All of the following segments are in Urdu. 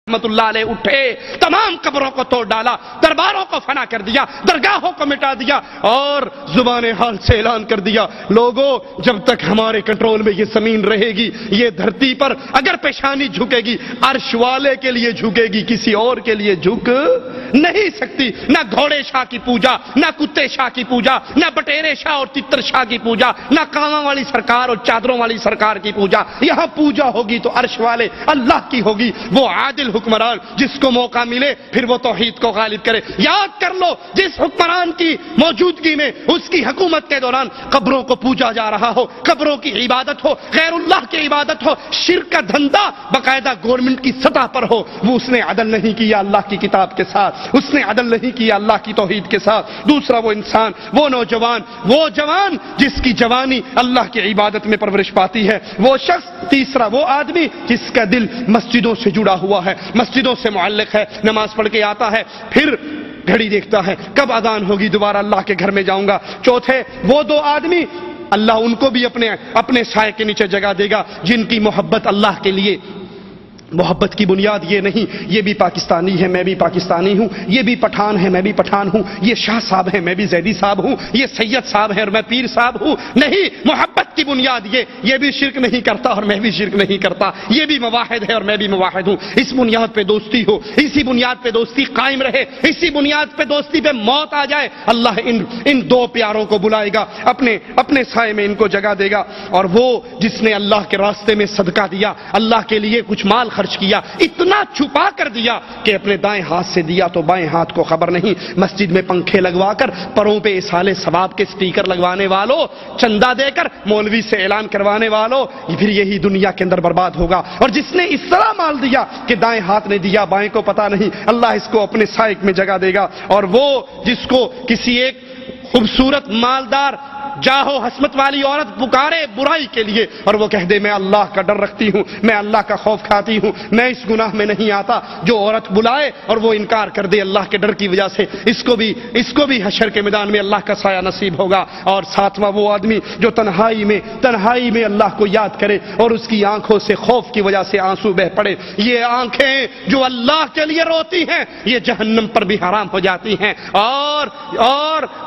رحمت اللہ علیہ اٹھے، تمام قبروں کو توڑ ڈالا، درباروں کو فنا کر دیا، درگاہوں کو مٹا دیا اور زبان حال سے اعلان کر دیا، لوگوں جب تک ہمارے کنٹرول میں یہ زمین رہے گی، یہ دھرتی پر اگر پیشانی جھکے گی عرش والے کے لیے جھکے گی، کسی اور کے لیے جھک نہیں سکتی۔ نہ گھوڑے شاہ کی پوجا، نہ کتے شاہ کی پوجا، نہ بٹیرے شاہ اور تتر شاہ کی پوجا، نہ کانوں والی سرکار اور چادروں والی سرکار کی پوجا۔ یہاں پوجا ہوگی تو عرش والے اللہ کی ہوگی، وہ عادل حکمران جس کو موقع ملے پھر وہ توحید کو غالب کرے۔ یاد کر لو، جس حکمران کی موجودگی میں اس کی حکومت کے دوران قبروں کو پوجا جا رہا ہو، قبروں کی عبادت ہو، غیر اللہ کی عبادت ہو، شرک کا دھندا باقاعدہ گورنمنٹ کی سطح پر ہو، وہ اس نے عدل نہیں کیا اللہ کی کتاب کے ساتھ، اس نے عدل نہیں کیا اللہ کی توحید کے ساتھ۔ دوسرا وہ انسان، وہ نوجوان، وہ جوان جس کی جوانی اللہ کی عبادت میں پرورش پاتی ہے، وہ شخص۔ تیسرا وہ آدمی جس کا دل مسجدوں سے جڑا ہوا ہے، مسجدوں سے معلق ہے، نماز پڑھ کے آتا ہے، پھر گھڑی دیکھتا ہے کب اذان ہوگی، دوبارہ اللہ کے گھر میں جاؤں گا۔ چوتھے وہ دو آدمی، اللہ ان کو بھی اپنے سائے کے نیچے جگہ دے گا جن کی محبت اللہ کے لیے، محبت کی بنیاد یہ نہیں یہ بھی پاکستانی ہے میں بھی پاکستانی ہوں، یہ بھی پٹھان ہے میں بھی پٹھان ہوں، یہ شاہ صاحب ہے میں بھی زیدی صاحب ہوں، یہ سید صاحب ہے اور میں پیر صاحب ہوں۔ نہیں، محبت کی بنیاد یہ بھی شرک نہیں کرتا اور میں بھی شرک نہیں کرتا، یہ بھی مواحد ہے اور میں بھی مواحد ہوں۔ اس بنیاد پہ دوستی ہو، اسی بنیاد پہ دوستی قائم رہے، اسی بنیاد پہ دوستی پہ موت آ جائے، اللہ ان دو پیاروں کو بلائے گا، اپنے سائے میں ان کو جگہ دے گا۔ اور وہ جس نے اللہ کے راستے میں صدقہ دیا، اللہ کے لیے کچھ مال خرچ کیا، اتنا چھپا کر دیا کہ اپنے دائیں ہاتھ سے دیا تو بائیں ہاتھ کو خبر نہیں، مسجد میں پنکھے لگوا کر پروں پہ اصحال ثواب کے سٹیکر لگوانے والوں، چندہ دے کر مولوی سے اعلان کروانے والوں، پھر یہی دنیا کے اندر برباد ہوگا۔ اور جس نے اس طرح مال دیا کہ دائیں ہاتھ نے دیا بائیں کو پتا نہیں، اللہ اس کو اپنے سائے میں جگہ دے گا۔ اور وہ جس کو کسی ایک خوبصورت مالدار جاہو حسمت والی عورت پکارے برائی کے لیے اور وہ کہہ دے میں اللہ کا ڈر رکھتی ہوں، میں اللہ کا خوف کھاتی ہوں، میں اس گناہ میں نہیں آتا، جو عورت بلائے اور وہ انکار کر دے اللہ کے ڈر کی وجہ سے، اس کو بھی حشر کے میدان میں اللہ کا سایہ نصیب ہوگا۔ اور ساتواں وہ آدمی جو تنہائی میں اللہ کو یاد کرے اور اس کی آنکھوں سے خوف کی وجہ سے آنسو بہ پڑے۔ یہ آنکھیں جو اللہ کے لیے روتی ہیں یہ جہنم پر بھی حرام ہو جاتی ہیں، اور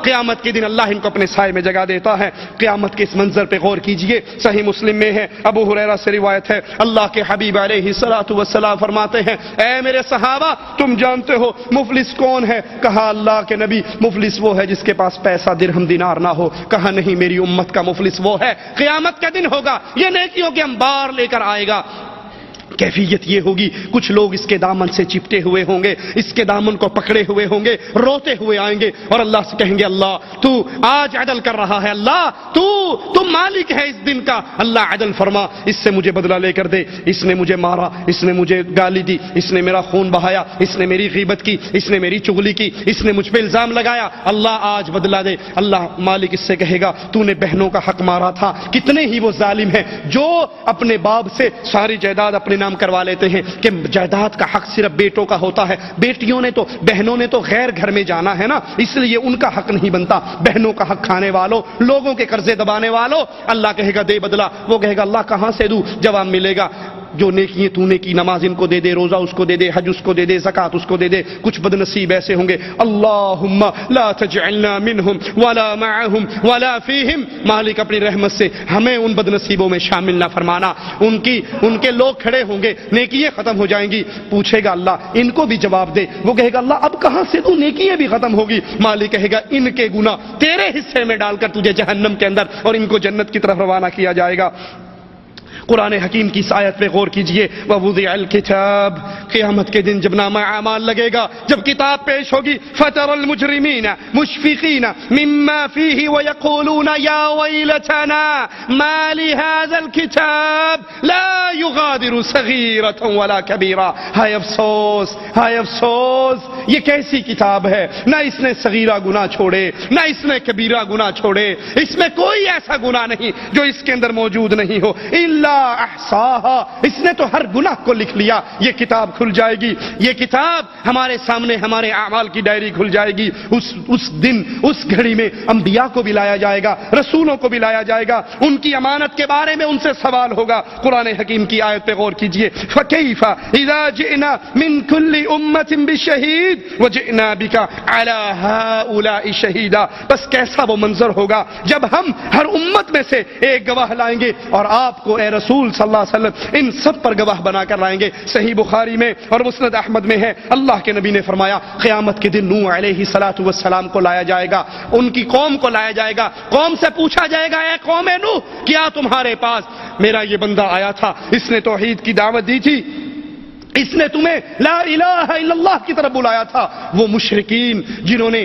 قیامت کے دن اللہ ان کو اپنے سائے میں جگہ دیتا ہے۔ قیامت کے اس منظر پہ غور کیجئے، صحیح مسلم میں ہے، ابو ہریرہ سے روایت ہے، اللہ کے حبیب علیہ الصلوۃ والسلام فرماتے ہیں، اے میرے صحابہ تم جانتے ہو مفلس کون ہے؟ کہا اللہ کے نبی مفلس وہ ہے جس کے پاس پیسہ درہم دینار نہ ہو۔ کہا نہیں، میری امت کا مفلس وہ ہے، قیامت کا دن ہوگا، یہ نیکیوں کے انبار لے کر آئے گا۔ کیفیت یہ ہوگی، کچھ لوگ اس کے دامن سے چپٹے ہوئے ہوں گے، اس کے دامن کو پکڑے ہوئے ہوں گے، روتے ہوئے آئیں گے اور اللہ سے کہیں گے اللہ تو آج عدل کر رہا ہے، اللہ تو مالک ہے اس دن کا، اللہ عدل فرما، اس سے مجھے بدلہ لے کر دے، اس نے مجھے مارا، اس نے مجھے گالی دی، اس نے میرا خون بہایا، اس نے میری غیبت کی، اس نے میری چغلی کی، اس نے مجھ پہ الزام لگایا، اللہ آج بدلہ دے۔ اللہ مالک اس سے کہے گا تو نے بہنوں کا حق مارا تھا، کتنے ہی وہ ظالم ہیں جو اپنے باپ سے ساری جائیداد اپنے نام کروا لیتے ہیں کہ جائیداد کا حق صرف بیٹوں کا ہوتا ہے، بہنوں نے تو غیر گھر میں جانا ہے نا، اس لیے ان کا حق نہیں بنتا۔ بہنوں کا حق کھانے والوں، لوگوں کے قرضے دبانے والوں، اللہ کہے گا دے بدلہ، وہ کہے گا اللہ کہاں سے دوں؟ جواب ملے گا جو نیکیاں تو نے کی، نماز ان کو دے دے، روزہ اس کو دے دے، حج اس کو دے دے، زکوٰۃ اس کو دے دے۔ کچھ بد نصیب ایسے ہوں گے، اللہم لا تجعلنا منہم ولا معہم ولا فیہم، مالک اپنی رحمت سے ہمیں ان بد نصیبوں میں شامل نہ فرمانا۔ ان کے لوگ کھڑے ہوں گے، نیکیاں ختم ہو جائیں گی، پوچھے گا اللہ ان کو بھی جواب دے، وہ کہے گا اللہ اب کہاں سے تو نیکیاں بھی ختم ہوگی؟ مالک کہے گا ان کے گناہ تیرے حصے میں ڈال کر تجھے جہنم کے اندر اور ان کو جنت کی طرف روانہ کیا جائے گا۔ قرآن حکیم کی اس آیت پہ غور کیجئے، وَوُضِعَ الْكِتَابُ، قیامت کے دن جب نامہ اعمال لگے گا، جب کتاب پیش ہوگی، فَتَرَى الْمُجْرِمِينَ مُشْفِقِينَ مِمَّا فِيهِ وَيَقُولُونَ يَا وَيْلَتَنَا مَا لِهَذَا الْكِتَابِ لَا يُغَادِرُ صَغِيرَةً وَلَا كَبِيرَةً، ہائے افسوس، ہائے افسوس، یہ کیسی کتاب ہے، نہ اس نے صغیرہ گناہ چھوڑے نہ اس نے کبیرہ گناہ چھوڑے، اس میں کوئی ایسا گناہ نہیں جو اس کے اندر موجود نہیں ہو، إِلَّا احصاها، اس نے تو ہر گناہ کو لکھ لیا، یہ کتاب کھل جائے گی، یہ کتاب ہمارے سامنے ہمارے اعمال کی ڈائری کھل جائے گی۔ اس دن اس گھڑی میں انبیاء کو بھی لایا جائے گا، رسولوں کو بھی لایا جائے گا، ان کی امانت کے بارے میں ان سے سوال ہوگا۔ قرآن حکیم کی آیت پہ غور کیجئے، فَكَيْفَ إِذَا جِئْنَا مِن كُلِّ أُمَّةٍ بِشَهِيدٍ وَجِئْنَا بِكَ عَلَى هَؤُلَاءِ شَهِيدًا، بس کیسا وہ منظر ہوگا جب ہم ہر امت میں سے ایک گواہ لائیں گے اور آپ کو اے رسول صلی اللہ علیہ وسلم ان سب پر گواہ بنا کر لائیں گے۔ صحیح بخاری میں اور مسند احمد میں ہے، اللہ کے نبی نے فرمایا قیامت کے دن نوح علیہ الصلوۃ والسلام کو لایا جائے گا، ان کی قوم کو لایا جائے گا، قوم سے پوچھا جائے گا اے قوم نوح کیا تمہارے پاس میرا یہ بندہ آیا تھا، اس نے توحید کی دعوت دی تھی، اس نے تمہیں لا الہ الا اللہ کی طرف بلایا تھا؟ وہ مشرکین جنہوں نے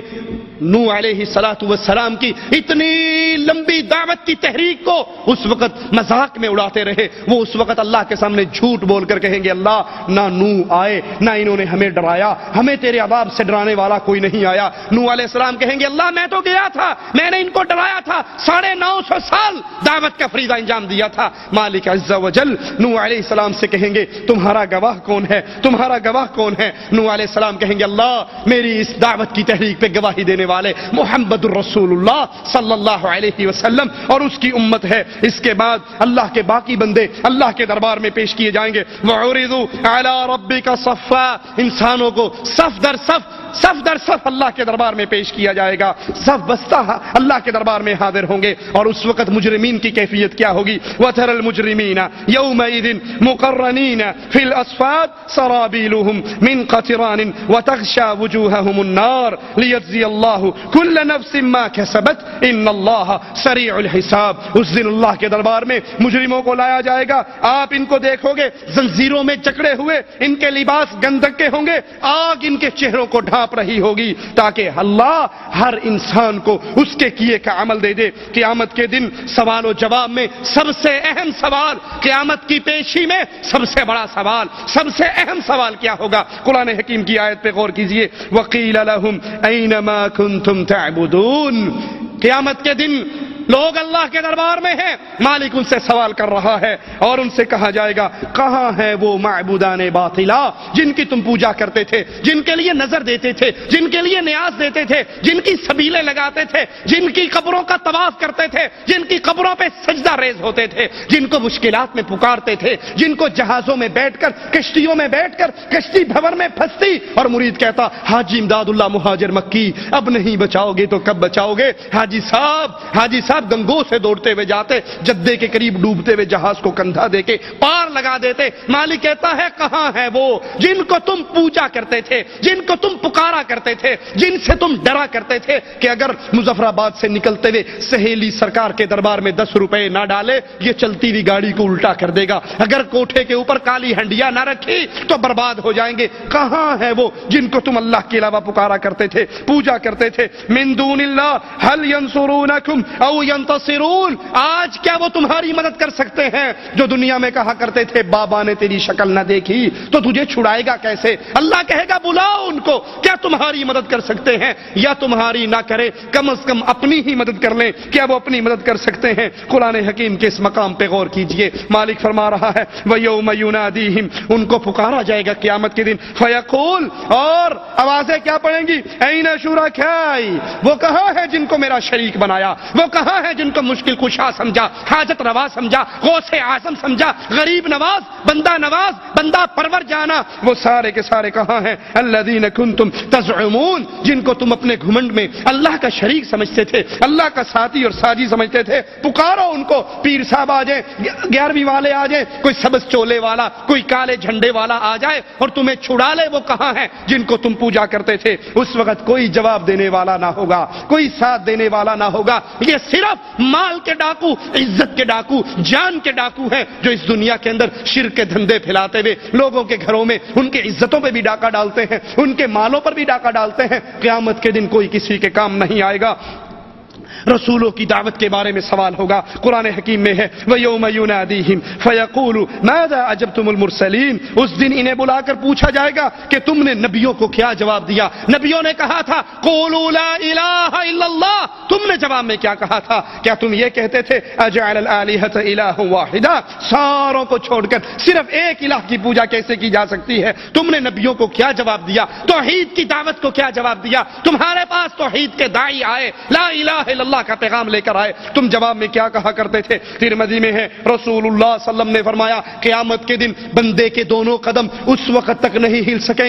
نوح علیہ الصلوۃ والسلام کی اتنی لمبی دعوت کی تحریک کو اس وقت مذاق میں اڑاتے رہے، وہ اس وقت اللہ کے سامنے جھوٹ بول کر کہیں گے اللہ نہ نوح آئے نہ انہوں نے ہمیں ڈرایا، ہمیں تیرے عذاب سے ڈرانے والا کوئی نہیں آیا۔ نوح علیہ السلام کہیں گے اللہ میں تو گیا تھا، میں نے ان کو ڈرایا تھا، 950 سال دعوت کا فریضہ انجام دیا تھا۔ مالک عز و جل نوح علیہ السلام سے کہیں گے تمہارا گواہ کون ہے، تمہارا گواہ کون ہے؟ نوح علیہ السلام کہیں گے اللہ میری اس دعوت کی تحریک پہ گواہی دینے والے محمد الرسول اللہ صلی اللہ علیہ وسلم اور اس کی امت ہے۔ اس کے بعد اللہ کے باقی بندے اللہ کے دربار میں پیش کیے جائیں گے۔ وَعُرِضُوا عَلَىٰ رَبِّكَ صَفًّا، انسانوں کو صف در صف اللہ کے دربار میں پیش کیا جائے گا، صف بستہ اللہ کے دربار میں حاضر ہوں گے، اور اس وقت مجرمین کی کیفیت کیا ہوگی؟ وَتَرَى الْمُجْرِمِينَ يَوْمَئِذٍ مُقَرَّنِينَ فِي الْأَصْفَادِ سَرَابِيلُهُم مِّن قَطِرَانٍ وَتَغْشَىٰ وُجُوهَهُمُ النَّارُ لِيَجْزِيَ اللَّهُ كُلَّ نَفْسٍ مَّا كَسَبَتْ إِنَّ اللَّهَ سَرِيعُ الْحِسَابِ۔ اس دن اللہ کے دربار میں مجرموں کو لایا جائے گا، آپ ان کو دیکھو گے زنجیروں میں جکڑے ہوئے، ان کے لباس گندک کے ہوں گے، آگ ان کے چہروں کو ڈھانپ رہی ہوگی تاکہ اللہ ہر انسان کو اس کے کیے کا عمل دے دے۔ قیامت کے دن سوال و جواب میں سب سے اہم سوال، قیامت کی پیشی میں سب سے بڑا سوال، سب سے اہم سوال کیا ہوگا؟ قرآن حکیم کی آیت پہ غور کیجئے، وَقِيلَ لَهُمْ أَيْنَ مَا كُنْتُمْ تَعْبُدُونَ۔ قیامت کے دن لوگ اللہ کے دربار میں ہیں، مالک ان سے سوال کر رہا ہے اور ان سے کہا جائے گا کہاں ہیں وہ معبودان باطلا جن کی تم پوجا کرتے تھے، جن کے لیے نظر دیتے تھے، جن کے لیے نیاز دیتے تھے، جن کی سبیلیں لگاتے تھے، جن کی قبروں کا طواف کرتے تھے، جن کی قبروں پہ سجدہ ریز ہوتے تھے، جن کو مشکلات میں پکارتے تھے، جن کو جہازوں میں بیٹھ کر کشتیوں میں بیٹھ کر کشتی بھنور میں پھنستی اور مرید کہتا حاجی امداد اللہ مہاجر مکی اب نہیں بچاؤ گے تو کب بچاؤ گے؟ حاجی صاحب گنگوں سے دوڑتے ہوئے جاتے، جدے کے قریب ڈوبتے ہوئے جہاز کو کندھا دے کے پار لگا دیتے۔ مالک کہتا ہے کہاں ہے وہ جن کو تم پوجا کرتے تھے، جن کو تم پکارا کرتے تھے، جن سے تم ڈرا کرتے تھے کہ اگر مظفر آباد سے نکلتے ہوئے سہیلی سرکار کے دربار میں 10 روپے نہ ڈالے یہ چلتی ہوئی گاڑی کو الٹا کر دے گا، اگر کوٹھے کے اوپر کالی ہنڈیا نہ رکھی تو برباد ہو جائیں گے۔ کہاں ہے وہ جن کو تم اللہ کے علاوہ پکارا کرتے تھے، پوجا کرتے تھے؟ من دون اللہ هل ينصرونکم او ینتصرون، آج کیا وہ تمہاری مدد کر سکتے ہیں جو دنیا میں کہا کرتے تھے بابا نے تیری شکل نہ دیکھی تو تجھے چھڑائے گا کیسے؟ اللہ کہے گا بلاؤ ان کو، کیا تمہاری مدد کر سکتے ہیں؟ یا تمہاری نہ کرے کم از کم اپنی ہی مدد کر لیں، کیا وہ اپنی مدد کر سکتے ہیں؟ قرآن حکیم کے اس مقام پہ غور کیجئے، مالک فرما رہا ہے وَيَوْمَ يُنَادِيهِمْ، ان کو پکارا جائے گا قیامت کے دن، فَيَقُولُ، اور آوازیں کیا پڑیں گی؟ أَيْنَ شُرَكَائِي، وہ کہاں ہے جن کو میرا شریک بنایا، وہ کہاں ہے جن کو مشکل کشا سمجھا، حاجت روا سمجھا، غوث اعظم سمجھا، غریب نواز، بندہ پرور جانا، وہ سارے کے سارے کہاں ہیں؟ الذین کنتم تزعمون، جن کو تم اپنے گھمنڈ میں اللہ کا شریک سمجھتے تھے، اللہ کا ساتھی اور ساجی سمجھتے تھے، پکارو ان کو، پیر صاحب آ جائیں، 11ویں والے آ جائیں، کوئی سبز چولے والا، کوئی کالے جھنڈے والا آ جائے اور تمہیں چھڑا لے، وہ کہاں ہیں جن کو تم پوجا کرتے تھے؟ اس وقت کوئی جواب دینے والا نہ ہوگا، کوئی ساتھ دینے والا نہ ہوگا، یہ صرف مال کے ڈاکو، عزت کے ڈاکو، جان کے ڈاکو ہیں جو اس دنیا کے اندر شرک کے دھندے پھیلاتے ہوئے لوگوں کے گھروں میں ان کے عزتوں پہ بھی ڈاکہ ڈالتے ہیں، ان کے مالوں پر بھی ڈاکہ ڈالتے ہیں۔ قیامت کے دن کوئی کسی کے کام نہیں آئے گا۔ رسولوں کی دعوت کے بارے میں سوال ہوگا. قرآن حکیم میں ہے وَيَوْمَ يُنَادِيهِمْ فَيَقُولُ مَاذَا أَجَبْتُمُ الْمُرْسَلِينَ. اس دن انہیں بلا کر پوچھا جائے گا کہ تم نے نبیوں کو کیا جواب دیا. نبیوں نے کہا تھا قولوا لا الہ الا اللہ. تم نے جواب میں کیا کہا تھا؟ کیا تم یہ کہتے تھے اجعل الآلہۃ الہ واحدہ، ساروں کو چھوڑ کر صرف ایک الہ کی پوجا کیسے کی جا سکتی ہے؟ تم نے نبیوں کو کیا جواب دیا؟ توحید کی دعوت کو کیا جواب دیا؟ تمہارے پاس توحید کے داعی آئے، لا الہ الا اللہ کا پیغام لے کر آئے، تم جواب میں کیا کہا کرتے تھے؟ ترمذی میں ہے رسول اللہ صلی اللہ علیہ وسلم نے فرمایا قیامت کے دن بندے کے دونوں قدم اس وقت تک نہیں ہل سکیں